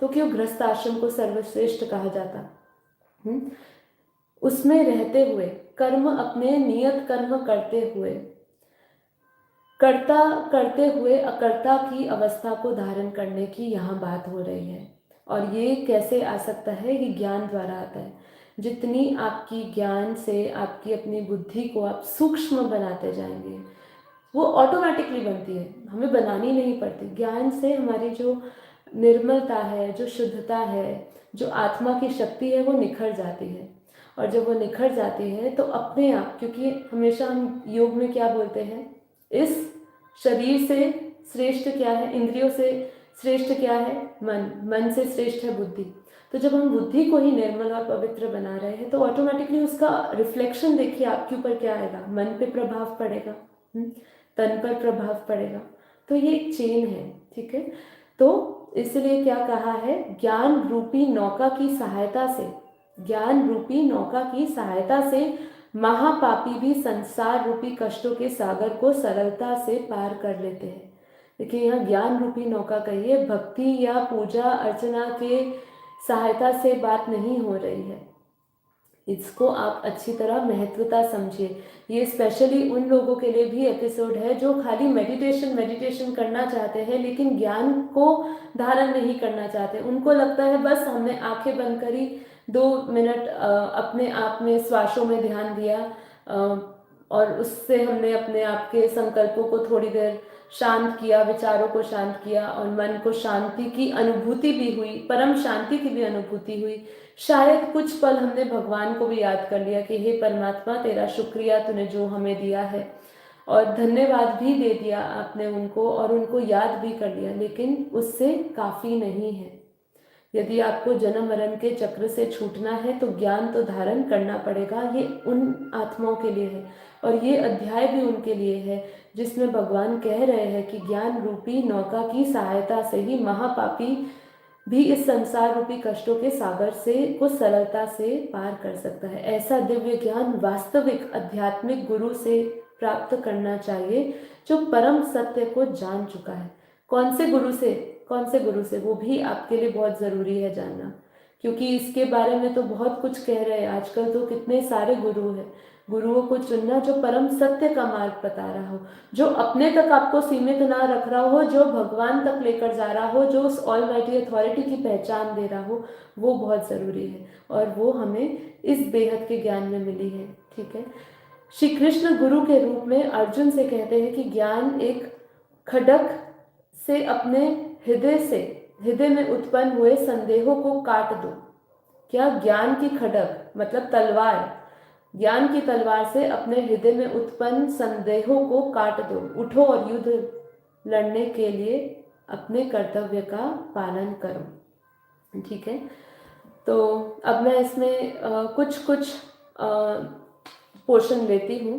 तो क्यों गृहस्थ आश्रम को सर्वश्रेष्ठ कहा जाता। उसमें रहते हुए कर्म, अपने नियत कर्म करते हुए अकर्ता की अवस्था को धारण करने की यहाँ बात हो रही है। और ये कैसे आ सकता है? ये ज्ञान द्वारा आता है। जितनी आपकी ज्ञान से आपकी अपनी बुद्धि को आप सूक्ष्म बनाते जाएंगे, वो ऑटोमेटिकली बनती है, हमें बनानी नहीं पड़ती। ज्ञान से हमारी जो निर्मलता है, जो शुद्धता है, जो आत्मा की शक्ति है, वो निखर जाती है। और जब वो निखर जाती है तो अपने आप, क्योंकि हमेशा हम योग में क्या बोलते हैं, इस शरीर से श्रेष्ठ क्या है, इंद्रियों से श्रेष्ठ क्या है, मन से श्रेष्ठ है बुद्धि। तो जब हम बुद्धि को ही निर्मल और पवित्र बना रहे हैं तो ऑटोमेटिकली उसका रिफ्लेक्शन देखिए आपके ऊपर क्या आएगा, मन पे प्रभाव पड़ेगा, तन पर प्रभाव पड़ेगा। तो ये एक चेन है, ठीक है। तो इसलिए क्या कहा है, ज्ञान रूपी नौका की सहायता से, ज्ञान रूपी नौका की सहायता से महापापी भी संसार रूपी कष्टों के सागर को सरलता से पार कर लेते हैं। देखिए यहाँ ज्ञान रूपी नौका कहिए, भक्ति या पूजा अर्चना के सहायता से बात नहीं हो रही है। इसको आप अच्छी तरह महत्वता समझिए। ये स्पेशली उन लोगों के लिए भी एपिसोड है जो खाली मेडिटेशन करना चाहते हैं लेकिन ज्ञान को धारण नहीं करना चाहते। उनको लगता है बस हमने आंखें बंद करी, 2 मिनट अपने आप में श्वासों में ध्यान दिया और उससे हमने अपने आप के संकल्पों को थोड़ी देर शांत किया, विचारों को शांत किया और मन को शांति की अनुभूति भी हुई, परम शांति की भी अनुभूति हुई। शायद कुछ पल हमने भगवान को भी याद कर लिया कि हे परमात्मा, तेरा शुक्रिया, तूने जो हमें दिया है, और धन्यवाद भी दे दिया आपने उनको और उनको याद भी कर लिया। लेकिन उससे काफ़ी नहीं है। यदि आपको जन्म मरण के चक्र से छूटना है तो ज्ञान तो धारण करना पड़ेगा। ये उन आत्माओं के लिए है और ये अध्याय भी उनके लिए है जिसमें भगवान कह रहे हैं कि ज्ञान रूपी नौका की सहायता से ही महापापी भी इस संसार रूपी कष्टों के सागर से को सरलता से पार कर सकता है। ऐसा दिव्य ज्ञान वास्तविक आध्यात्मिक गुरु से प्राप्त करना चाहिए जो परम सत्य को जान चुका है। कौन से गुरु से? कौन से गुरु से? वो भी आपके लिए बहुत ज़रूरी है जानना, क्योंकि इसके बारे में तो बहुत कुछ कह रहे हैं आजकल। तो कितने सारे गुरु हैं। गुरुओं को चुनना जो परम सत्य का मार्ग बता रहा हो, जो अपने तक आपको सीमित ना रख रहा हो, जो भगवान तक लेकर जा रहा हो, जो उस ऑलमाइटी अथॉरिटी की पहचान दे रहा हो, वो बहुत ज़रूरी है और वो हमें इस बेहद के ज्ञान में मिली है, ठीक है। श्री कृष्ण गुरु के रूप में अर्जुन से कहते हैं कि ज्ञान एक खड्ग से अपने हृदय में उत्पन्न हुए संदेहों को काट दो। क्या? ज्ञान की खड्ग मतलब तलवार, ज्ञान की तलवार से अपने हृदय में उत्पन्न संदेहों को काट दो। उठो और युद्ध लड़ने के लिए अपने कर्तव्य का पालन करो, ठीक है। तो अब मैं इसमें कुछ पोर्शन लेती हूँ।